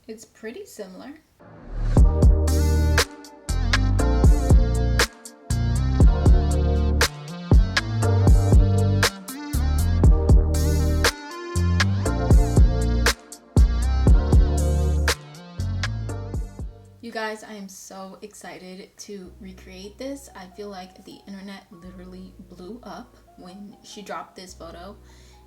It's pretty similar. You guys, I am so excited to recreate this. I feel like the internet literally blew up when she dropped this photo,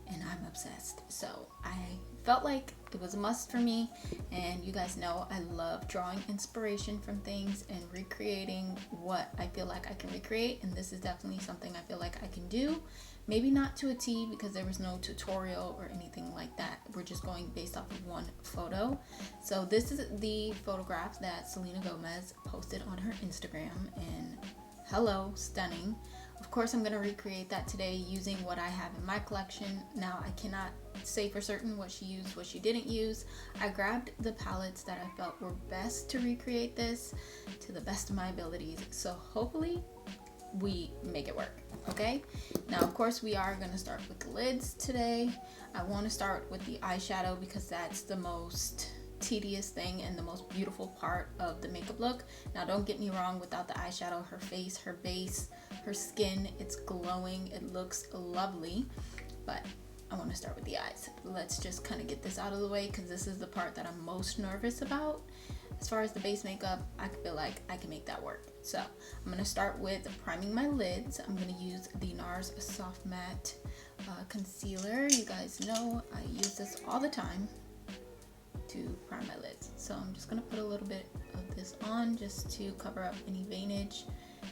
and I'm obsessed. So I felt like it was a must for me, and you guys know I love drawing inspiration from things and recreating what I feel like I can recreate, and this is definitely something I feel like I can do. Maybe not to a T because there was no tutorial or anything like that. We're just going based off of one photo. So this is the photograph that Selena Gomez posted on her Instagram, and hello, stunning. Of course, I'm going to recreate that today using what I have in my collection. Now, I cannot say for certain what she used, what she didn't use. I grabbed the palettes that I felt were best to recreate this to the best of my abilities. So hopefully we make it work. Okay, now of course we are going to start with the lids today. I want to start with the eyeshadow because that's the most tedious thing and the most beautiful part of the makeup look. Now don't get me wrong, without the eyeshadow, her face, her base, her skin, it's glowing, it looks lovely, but I want to start with the eyes. Let's just kind of get this out of the way because this is the part that I'm most nervous about. As far as the base makeup, I feel like I can make that work. So I'm going to start with priming my lids. I'm going to use the Nars Soft Matte Concealer. You guys know I use this all the time to prime my lids. So I'm just going to put a little bit of this on just to cover up any veinage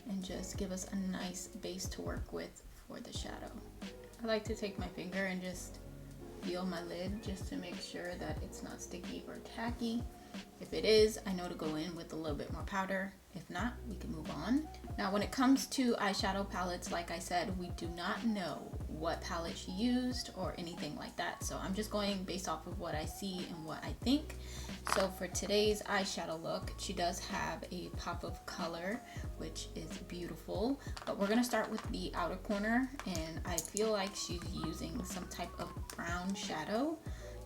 and just give us a nice base to work with for the shadow. I like to take my finger and just feel my lid just to make sure that it's not sticky or tacky. If it is, I know to go in with a little bit more powder. If not, we can move on. Now, when it comes to eyeshadow palettes, like I said, we do not know what palette she used or anything like that. So I'm just going based off of what I see and what I think. So for today's eyeshadow look, she does have a pop of color, which is beautiful. But we're gonna start with the outer corner, and I feel like she's using some type of brown shadow.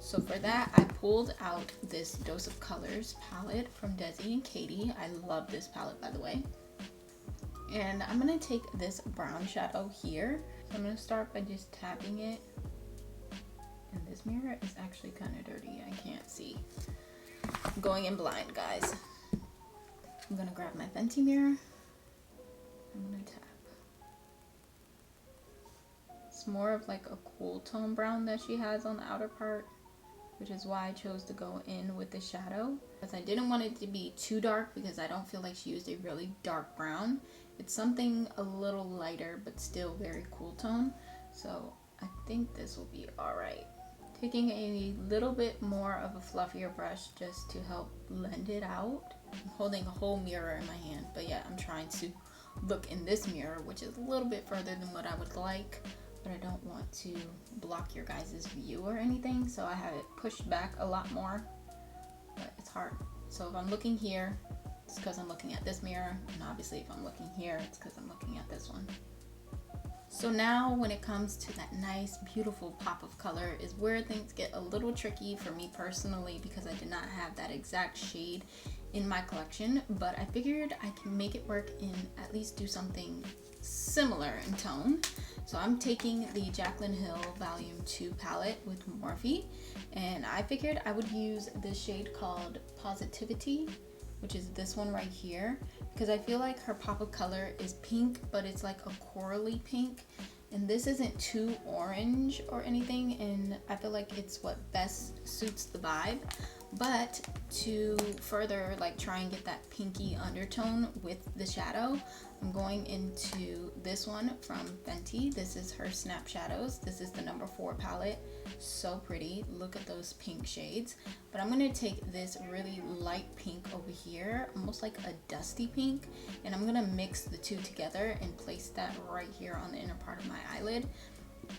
So for that, I pulled out this Dose of Colors palette from Desi and Katie. I love this palette, by the way. And I'm going to take this brown shadow here. So I'm going to start by just tapping it. And this mirror is actually kind of dirty. I can't see. I'm going in blind, guys. I'm going to grab my Fenty mirror. I'm going to tap. It's more of like a cool tone brown that she has on the outer part, which is why I chose to go in with the shadow, because I didn't want it to be too dark because I don't feel like she used a really dark brown. It's something a little lighter but still very cool tone, so I think this will be alright. Taking a little bit more of a fluffier brush just to help blend it out. I'm holding a whole mirror in my hand, but yeah, I'm trying to look in this mirror, which is a little bit further than what I would like, but I don't want to block your guys' view or anything, so I have it pushed back a lot more, but it's hard. So if I'm looking here, it's because I'm looking at this mirror, and obviously if I'm looking here, it's because I'm looking at this one. So now when it comes to that nice, beautiful pop of color is where things get a little tricky for me personally, because I did not have that exact shade in my collection, but I figured I can make it work and at least do something similar in tone. So I'm taking the Jaclyn Hill Volume 2 palette with Morphe, and I figured I would use this shade called Positivity, which is this one right here, because I feel like her pop of color is pink, but it's like a corally pink, and this isn't too orange or anything, and I feel like it's what best suits the vibe. But to further like try and get that pinky undertone with the shadow, I'm going into this one from Fenty. This is her Snap Shadows. This is the number 4 palette. So pretty. Look at those pink shades. But I'm going to take this really light pink over here, almost like a dusty pink, and I'm going to mix the two together and place that right here on the inner part of my eyelid.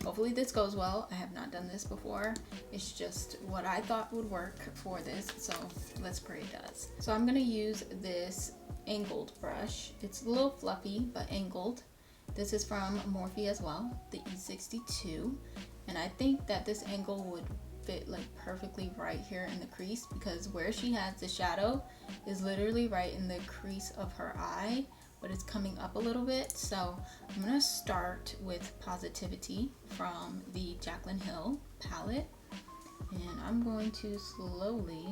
Hopefully this goes well. I have not done this before. It's just what I thought would work for this, so let's pray it does. So I'm going to use this angled brush. It's a little fluffy but angled. This is from Morphe as well, the E62, and I think that this angle would fit like perfectly right here in the crease, because where she has the shadow is literally right in the crease of her eye, but it's coming up a little bit. So I'm gonna start with Positivity from the Jaclyn Hill palette, and I'm going to slowly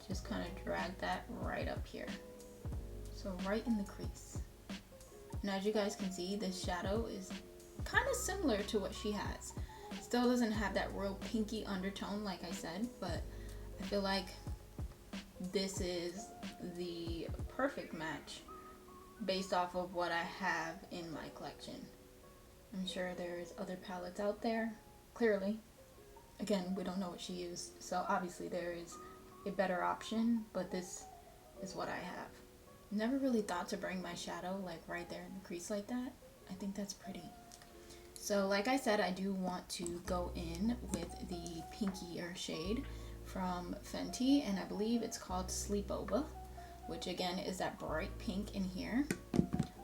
just kind of drag that right up here, so right in the crease. And as you guys can see, this shadow is kind of similar to what she has. Still doesn't have that real pinky undertone like I said, but I feel like this is the perfect match based off of what I have in my collection. I'm sure there's other palettes out there, clearly. Again, we don't know what she used, so obviously there is a better option, but this is what I have. Never really thought to bring my shadow like right there in the crease like that. I think that's pretty. So like I said, I do want to go in with the pinkier shade from Fenty, and I believe it's called Sleepover, which again is that bright pink in here.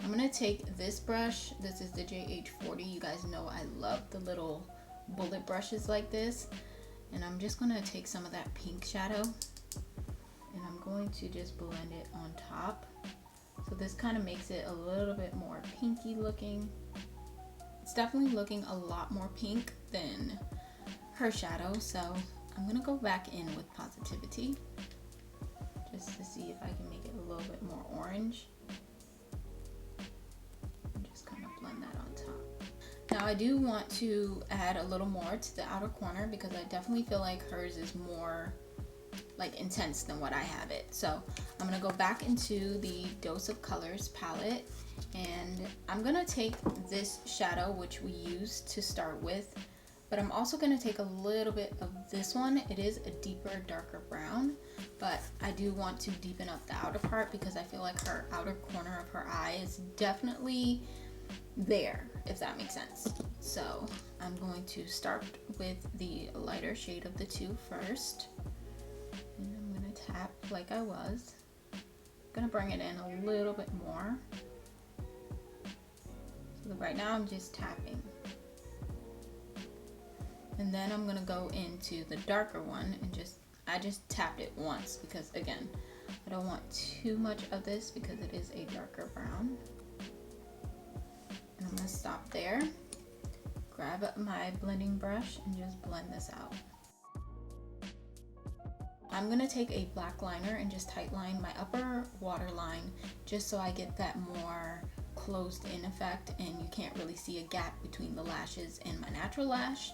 I'm gonna take this brush. This is the JH40. You guys know I love the little bullet brushes like this, and I'm just gonna take some of that pink shadow and I'm going to just blend it on top. So this kind of makes it a little bit more pinky looking. It's definitely looking a lot more pink than her shadow, so I'm gonna go back in with Positivity just to see if I can make it a little bit more orange. And just kind of blend that on top. Now I do want to add a little more to the outer corner because I definitely feel like hers is more like intense than what I have it. So I'm gonna go back into the Dose of Colors palette, and I'm gonna take this shadow which we used to start with, but I'm also gonna take a little bit of this one. It is a deeper, darker brown, but I do want to deepen up the outer part because I feel like her outer corner of her eye is definitely there, if that makes sense. So I'm going to start with the lighter shade of the two first. And I'm gonna tap like I was. I'm gonna bring it in a little bit more. So right now I'm just tapping. And then I'm gonna go into the darker one and I just tapped it once because again, I don't want too much of this because it is a darker brown. And I'm gonna stop there, grab my blending brush and just blend this out. I'm gonna take a black liner and just tight line my upper waterline just so I get that more closed in effect and you can't really see a gap between the lashes and my natural lash.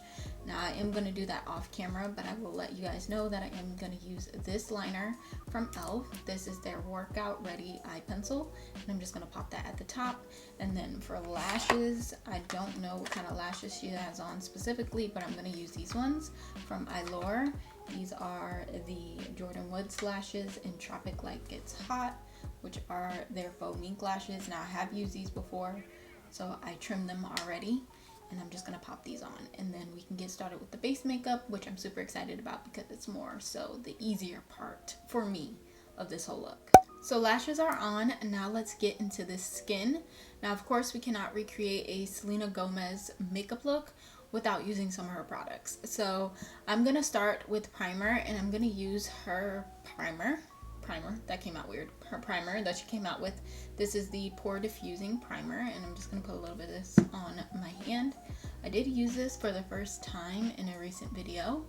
Now I am gonna do that off camera, but I will let you guys know that I am gonna use this liner from e.l.f. This is their workout ready eye pencil, and I'm just gonna pop that at the top. And then for lashes, I don't know what kind of lashes she has on specifically, but I'm gonna use these ones from Eylure. These are the Jordan Woods lashes in Tropic Like Gets Hot, which are their faux mink lashes. Now I have used these before, so I trimmed them already, and I'm just gonna pop these on, and then we can get started with the base makeup, which I'm super excited about because it's more so the easier part for me of this whole look. So lashes are on, and now let's get into this skin. Now of course we cannot recreate a Selena Gomez makeup look without using some of her products. So I'm gonna start with primer, and I'm gonna use her primer that came out weird. Her primer that she came out with. This is the Pore Diffusing primer, and I'm just gonna put a little bit of this on my hand. I did use this for the first time in a recent video,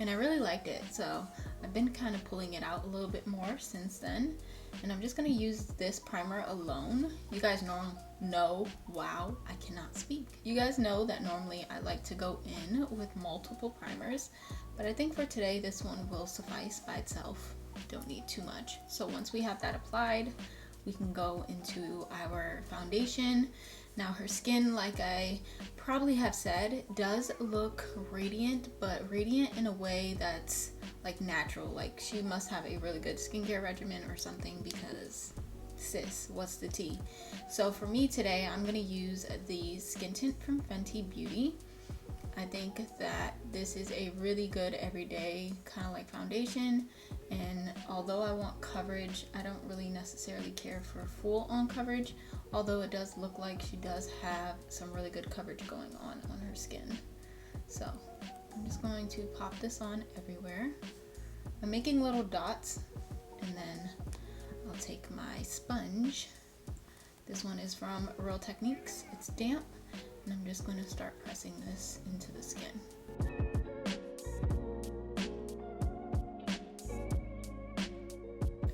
and I really liked it. So I've been kind of pulling it out a little bit more since then, and I'm just gonna use this primer alone. You guys know, wow, I cannot speak. You guys know that normally I like to go in with multiple primers, but I think for today this one will suffice by itself. Don't need too much. So once we have that applied, we can go into our foundation. Now her skin, like I probably have said, does look radiant, but radiant in a way that's like natural. Like she must have a really good skincare regimen or something, because sis, what's the tea? So for me today, I'm gonna use the Skintint from Fenty Beauty. I think that this is a really good everyday kind of like foundation, and although I want coverage, I don't really necessarily care for full on coverage, although it does look like she does have some really good coverage going on her skin. So I'm just going to pop this on everywhere. I'm making little dots, and then I'll take my sponge. This one is from Real Techniques. It's damp, and I'm just going to start pressing this into the skin.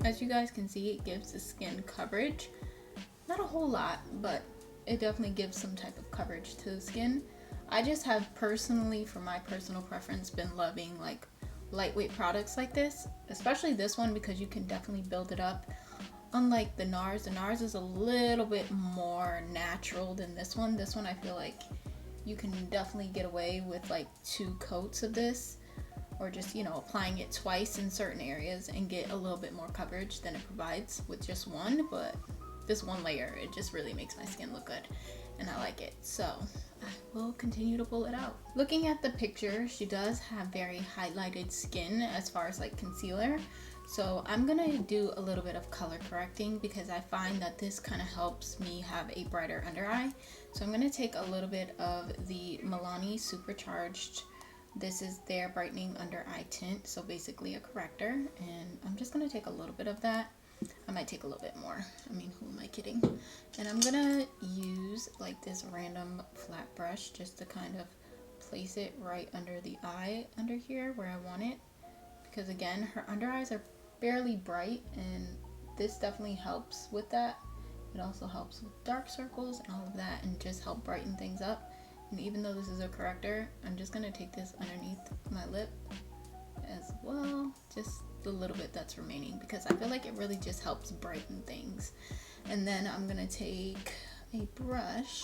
As you guys can see, it gives the skin coverage. Not a whole lot, but it definitely gives some type of coverage to the skin. I just have personally, for my personal preference, been loving like lightweight products like this, especially this one, because you can definitely build it up. Unlike the Nars is a little bit more natural than this one. This one I feel like you can definitely get away with like 2 coats of this, or just, you know, applying it twice in certain areas and get a little bit more coverage than it provides with just one. But this one layer, it just really makes my skin look good, and I like it, so I will continue to pull it out. Looking at the picture, she does have very highlighted skin as far as like concealer, so I'm gonna do a little bit of color correcting because I find that this kind of helps me have a brighter under eye. So I'm gonna take a little bit of the Milani Supercharged. This is their Brightening Under Eye Tint, so basically a corrector, and I'm just gonna take a little bit of that. I might take a little bit more. I mean, who am I kidding? And I'm gonna use like this random flat brush just to kind of place it right under the eye under here where I want it. Because again, her under eyes are fairly bright, and this definitely helps with that. It also helps with dark circles and all of that, and just help brighten things up. And even though this is a corrector, I'm just gonna take this underneath my lip as well, just the little bit that's remaining, because I feel like it really just helps brighten things. And then I'm gonna take a brush,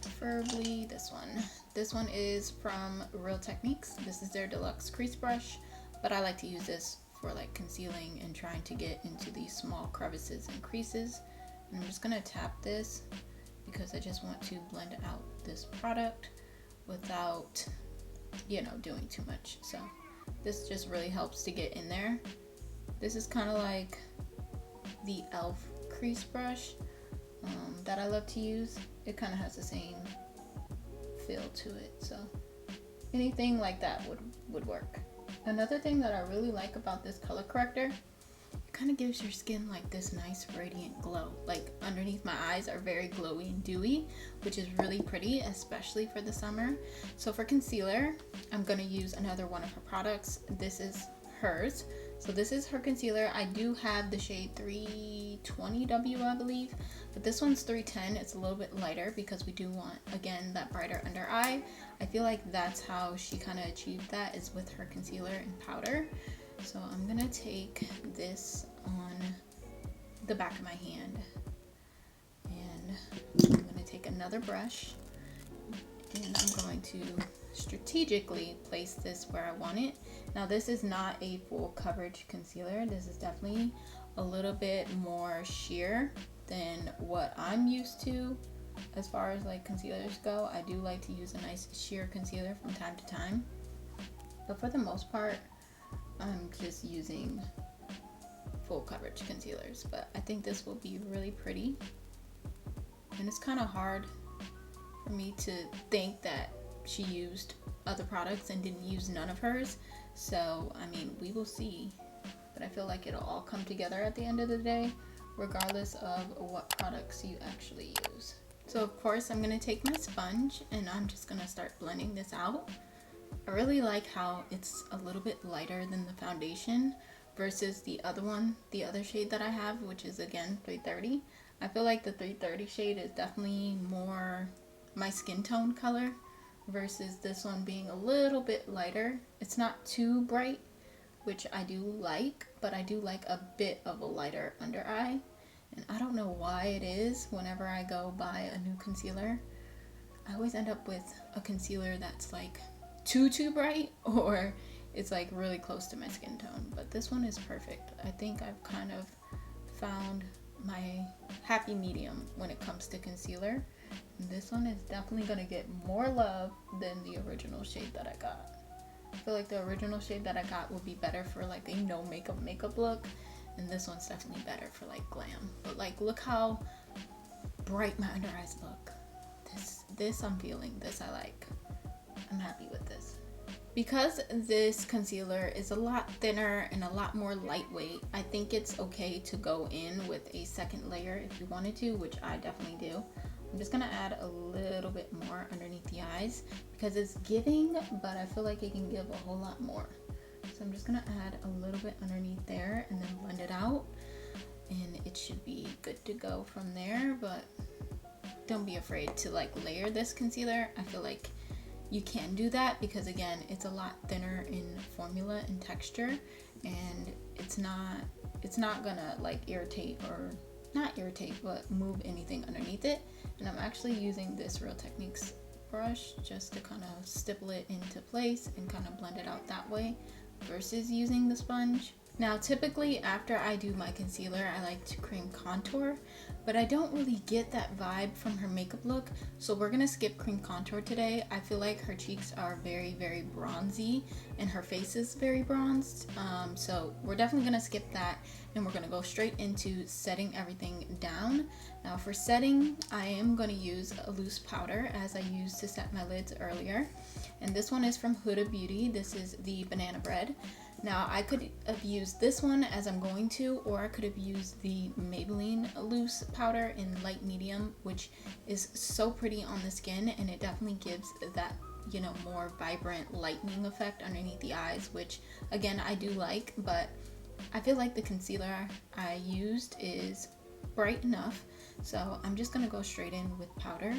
preferably this one. This one is from Real Techniques. This is their deluxe crease brush, but I like to use this for like concealing and trying to get into these small crevices and creases. And I'm just gonna tap this because I just want to blend out this product without, you know, doing too much. So this just really helps to get in there. This is kind of like the e.l.f. crease brush that I love to use. It kind of has the same feel to it, so anything like that would work. Another thing that I really like about this color corrector, it kind of gives your skin like this nice radiant glow. Like underneath my eyes are very glowy and dewy, which is really pretty, especially for the summer. So for concealer, I'm going to use another one of her products. This is hers. So this is her concealer. I do have the shade 320W, I believe, but this one's 310. It's a little bit lighter because we do want, again, that brighter under eye. I feel like that's how she kind of achieved that, is with her concealer and powder. So I'm gonna take this on the back of my hand, and I'm gonna take another brush, and I'm going to strategically place this where I want it. Now this is not a full coverage concealer. This is definitely a little bit more sheer than what I'm used to as far as like concealers go. I do like to use a nice sheer concealer from time to time, but for the most part I'm just using full coverage concealers. But I think this will be really pretty, and it's kind of hard for me to think that she used other products and didn't use none of hers. So I mean, we will see, but I feel like it'll all come together at the end of the day, regardless of what products you actually use. So of course I'm gonna take my sponge and I'm just gonna start blending this out. I really like how it's a little bit lighter than the foundation versus the other one, the other shade that I have, which is again 330. I feel like the 330 shade is definitely more my skin tone color versus this one being a little bit lighter. It's not too bright, which I do like, but I do like a bit of a lighter under eye. And I don't know why it is, whenever I go buy a new concealer, I always end up with a concealer that's like too bright, or it's like really close to my skin tone. But this one is perfect. I think I've kind of found my happy medium when it comes to concealer. And this one is definitely gonna get more love than the original shade that I got. I feel like the original shade that I got would be better for like a no makeup look, and this one's definitely better for like glam. But like, look how bright my under eyes look. This I'm feeling. This I like. I'm happy with this. Because this concealer is a lot thinner and a lot more lightweight, I think it's okay to go in with a second layer if you wanted to, which I definitely do. I'm just gonna add a little bit more underneath the eyes because it's giving, but I feel like it can give a whole lot more. So I'm just gonna add a little bit underneath there and then blend it out, and it should be good to go from there. But don't be afraid to like layer this concealer. I feel like you can do that because again, it's a lot thinner in formula and texture, and it's not gonna like irritate, or not irritate, but move anything underneath it. And I'm actually using this Real Techniques brush just to kind of stipple it into place and kind of blend it out that way versus using the sponge. Now typically after I do my concealer, I like to cream contour, but I don't really get that vibe from her makeup look, so we're gonna skip cream contour today. I feel like her cheeks are very, very bronzy and her face is very bronzed, so we're definitely gonna skip that, and we're gonna go straight into setting everything down. Now for setting, I am gonna use a loose powder as I used to set my lids earlier, and this one is from Huda Beauty. This is the Banana Bread. Now I could have used this one as I'm going to, or I could have used the Maybelline loose powder in light medium, which is so pretty on the skin, and it definitely gives that, you know, more vibrant lightening effect underneath the eyes, which again I do like. But I feel like the concealer I used is bright enough, so I'm just gonna go straight in with powder.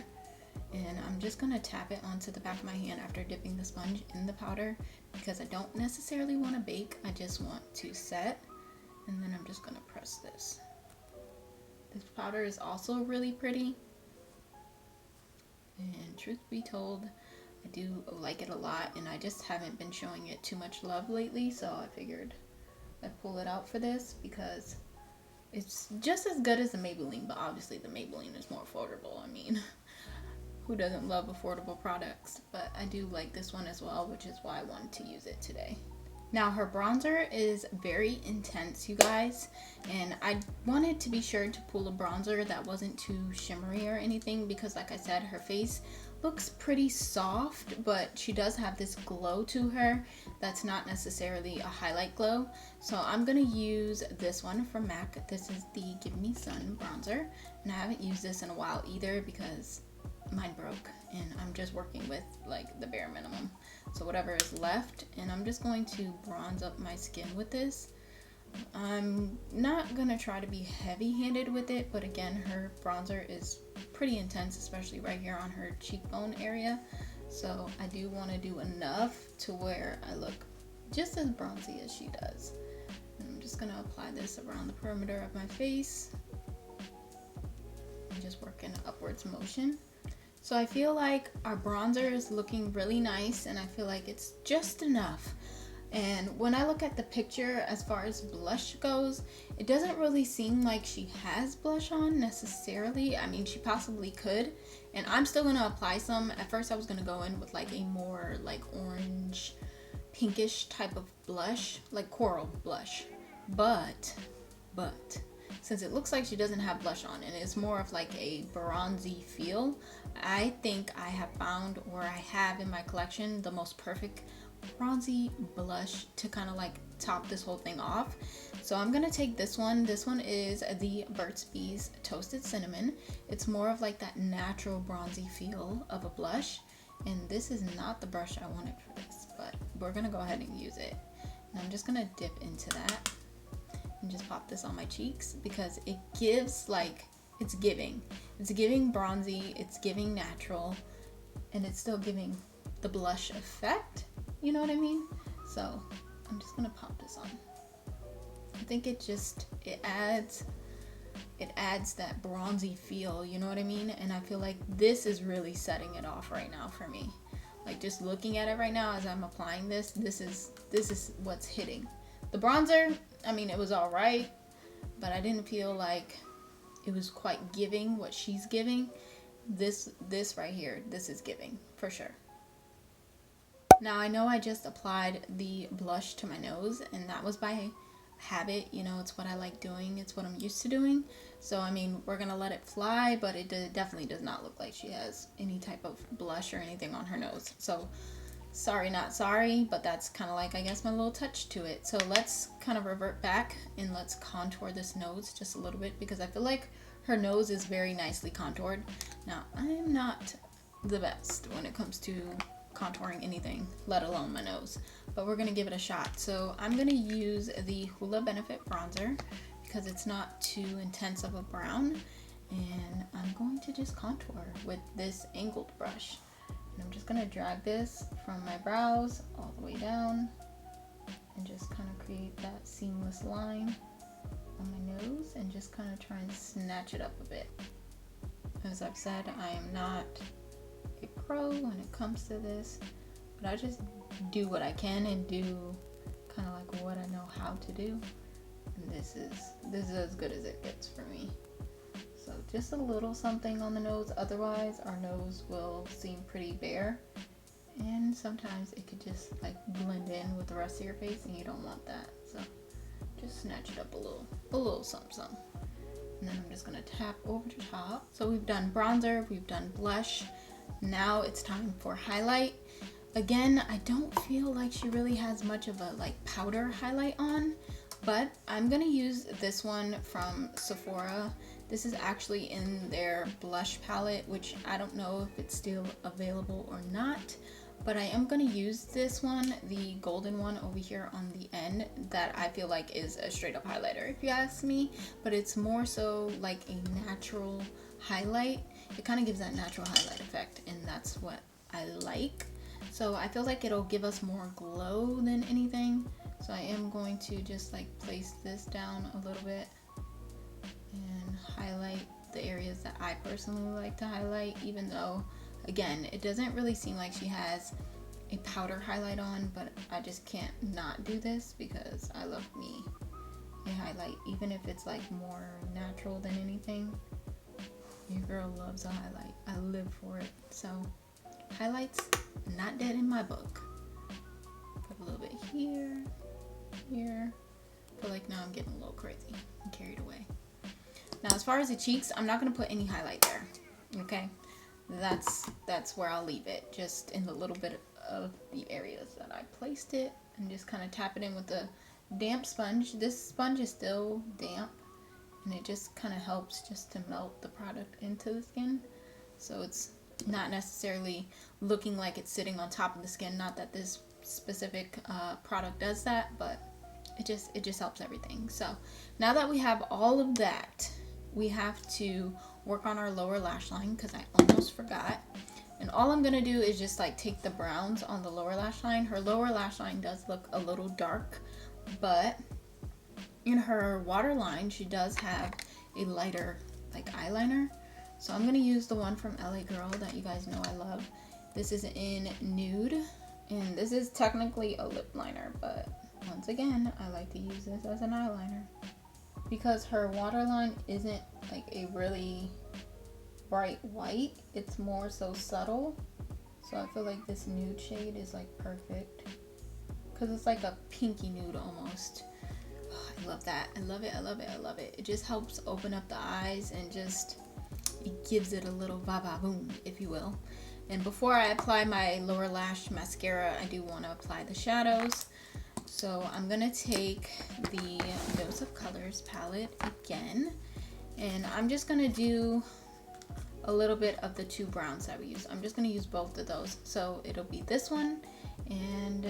And I'm just gonna tap it onto the back of my hand after dipping the sponge in the powder because I don't necessarily want to bake, I just want to set. And then I'm just gonna press this. This powder is also really pretty, and truth be told, I do like it a lot, and I just haven't been showing it too much love lately, so I figured I'd pull it out for this because it's just as good as the Maybelline, but obviously the Maybelline is more affordable. I mean, who doesn't love affordable products? But I do like this one as well, which is why I wanted to use it today. Now her bronzer is very intense, you guys, and I wanted to be sure to pull a bronzer that wasn't too shimmery or anything because like I said, her face looks pretty soft, but she does have this glow to her that's not necessarily a highlight glow. So I'm gonna use this one from MAC. This is the Give Me Sun bronzer, and I haven't used this in a while either because mine broke and I'm just working with like the bare minimum, so whatever is left. And I'm just going to bronze up my skin with this. I'm not gonna try to be heavy-handed with it, but again, her bronzer is pretty intense, especially right here on her cheekbone area, so I do want to do enough to where I look just as bronzy as she does. And I'm just gonna apply this around the perimeter of my face and just work in an upwards motion. So I feel like our bronzer is looking really nice, and I feel like it's just enough. And when I look at the picture as far as blush goes, it doesn't really seem like she has blush on necessarily. I mean, she possibly could, and I'm still going to apply some. At first I was going to go in with like a more like orange pinkish type of blush, like coral blush, but since it looks like she doesn't have blush on and it's more of like a bronzy feel, I think I have found, or I have in my collection, the most perfect bronzy blush to kind of like top this whole thing off. So I'm gonna take this one. This one is the Burt's Bees Toasted Cinnamon. It's more of like that natural bronzy feel of a blush, and this is not the brush I wanted for this, but we're gonna go ahead and use it. And I'm just gonna dip into that and just pop this on my cheeks because it gives like, it's giving bronzy, it's giving natural, and it's still giving the blush effect, you know what I mean? So I'm just gonna pop this on. I think it adds that bronzy feel, you know what I mean? And I feel like this is really setting it off right now for me. Like just looking at it right now as I'm applying this is what's hitting. The bronzer, I mean, it was all right, but I didn't feel like it was quite giving what she's giving. This right here, this is giving for sure. Now I know I just applied the blush to my nose, and that was by habit, you know, it's what I like doing, it's what I'm used to doing. So I mean, we're gonna let it fly, but it definitely does not look like she has any type of blush or anything on her nose. So sorry not sorry, but that's kind of like, I guess, my little touch to it. So let's kind of revert back and let's contour this nose just a little bit, because I feel like her nose is very nicely contoured. Now, I'm not the best when it comes to contouring anything, let alone my nose, but we're gonna give it a shot. So I'm gonna use the Hoola Benefit Bronzer because it's not too intense of a brown, and I'm going to just contour with this angled brush. And I'm just gonna drag this from my brows all the way down and just kind of create that seamless line on my nose and just kind of try and snatch it up a bit. As I've said, I am not a pro when it comes to this, but I just do what I can and do kind of like what I know how to do. And this is as good as it gets for me. So just a little something on the nose, otherwise our nose will seem pretty bare, and sometimes it could just like blend in with the rest of your face and you don't want that. So just snatch it up a little something. And then I'm just gonna tap over the top. So we've done bronzer, we've done blush. Now it's time for highlight. Again, I don't feel like she really has much of a like powder highlight on, but I'm gonna use this one from Sephora. This is actually in their blush palette, which I don't know if it's still available or not, but I am gonna use this one, the golden one over here on the end, that I feel like is a straight up highlighter if you ask me, but it's more so like a natural highlight. It kind of gives that natural highlight effect, and that's what I like. So I feel like it'll give us more glow than anything. So I am going to just like place this down a little bit and highlight the areas that I personally like to highlight, even though, again, it doesn't really seem like she has a powder highlight on, but I just can't not do this because I love me a highlight, even if it's like more natural than anything. Your girl loves a highlight. I live for it. So highlights, not dead in my book. Put a little bit here, here. I feel like now I'm getting a little crazy and carried away. Now, as far as the cheeks, I'm not gonna put any highlight there, okay? That's where I'll leave it, just in the little bit of the areas that I placed it, and just kind of tap it in with a damp sponge. This sponge is still damp, and it just kind of helps just to melt the product into the skin. So it's not necessarily looking like it's sitting on top of the skin. Not that this specific product does that, but it just helps everything. So now that we have all of that, we have to work on our lower lash line, because I almost forgot. And all I'm gonna do is just like take the browns on the lower lash line. Her lower lash line does look a little dark, but in her waterline she does have a lighter like eyeliner. So I'm gonna use the one from LA Girl that you guys know I love. This is in Nude, and this is technically a lip liner, but once again, I like to use this as an eyeliner because her waterline isn't like a really bright white. It's more so subtle. So I feel like this nude shade is like perfect because it's like a pinky nude almost. Oh, I love that. I love it. I love it. I love it. It just helps open up the eyes and just it gives it a little va-va-boom, if you will. And before I apply my lower lash mascara, I do want to apply the shadows. So I'm gonna take the Dose of Colors palette again, and I'm just gonna do a little bit of the two browns that we use. I'm just gonna use both of those. So it'll be this one and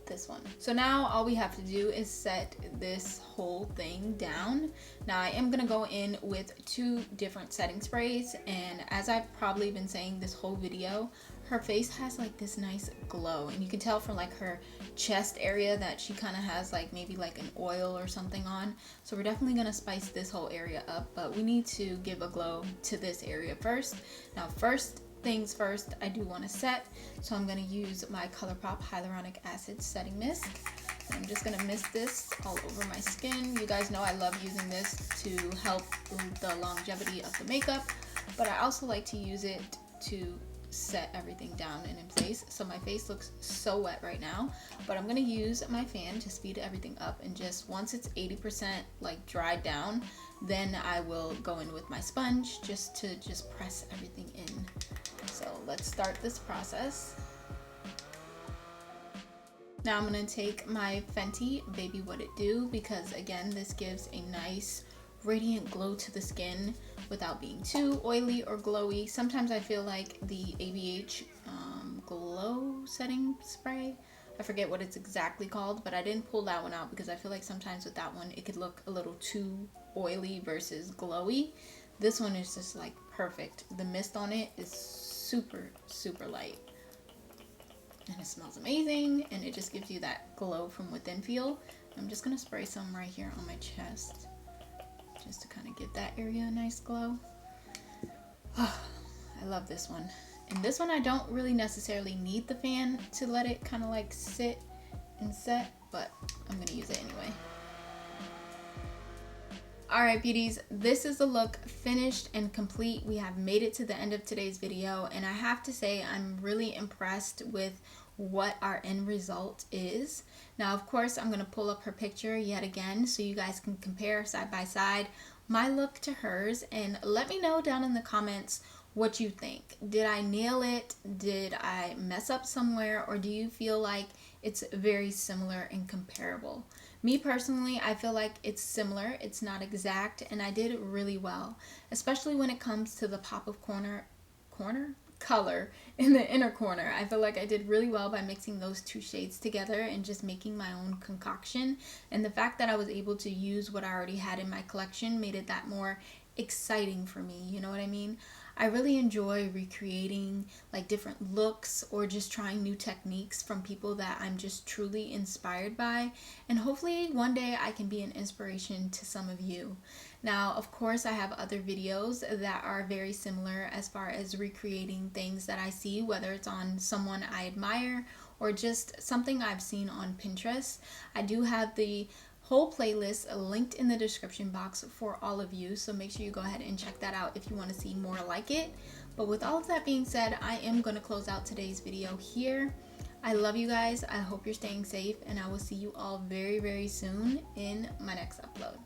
this one. So now all we have to do is set this whole thing down. Now I am gonna go in with two different setting sprays, and as I've probably been saying this whole video, her face has like this nice glow, and you can tell from like her chest area that she kind of has like maybe like an oil or something on. So we're definitely gonna spice this whole area up, but we need to give a glow to this area first. Now first things first, I do want to set, so I'm going to use my Colourpop Hyaluronic Acid Setting Mist. I'm just going to mist this all over my skin. You guys know I love using this to help the longevity of the makeup, but I also like to use it to set everything down and in place. So my face looks so wet right now, but I'm going to use my fan to speed everything up, and just once it's 80% like dried down, then I will go in with my sponge just to press everything in. So let's start this process. Now I'm going to take my Fenty Baby What It Do, because again, this gives a nice radiant glow to the skin without being too oily or glowy. Sometimes I feel like the ABH glow setting spray, I forget what it's exactly called, but I didn't pull that one out because I feel like sometimes with that one it could look a little too oily versus glowy. This one is just like perfect. The mist on it is super light, and it smells amazing, and it just gives you that glow from within feel. I'm just gonna spray some right here on my chest just to kind of give that area a nice glow. Oh, I love this one. And this one I don't really necessarily need the fan to let it kind of like sit and set, but I'm gonna use it anyway. Alright beauties, this is the look finished and complete. We have made it to the end of today's video, and I have to say I'm really impressed with what our end result is. Now of course I'm going to pull up her picture yet again so you guys can compare side by side my look to hers, and let me know down in the comments what you think. Did I nail it? Did I mess up somewhere? Or do you feel like it's very similar and comparable? Me personally, I feel like it's similar. It's not exact, and I did really well, especially when it comes to the pop of color in the inner corner. I feel like I did really well by mixing those two shades together and just making my own concoction. And the fact that I was able to use what I already had in my collection made it that more exciting for me, you know what I mean? I really enjoy recreating like different looks or just trying new techniques from people that I'm just truly inspired by, and hopefully one day I can be an inspiration to some of you. Now of course I have other videos that are very similar as far as recreating things that I see, whether it's on someone I admire or just something I've seen on Pinterest. I do have the whole playlist linked in the description box for all of you, so make sure you go ahead and check that out if you want to see more like it. But with all of that being said, I am going to close out today's video here. I love you guys. I hope you're staying safe, and I will see you all very soon in my next upload.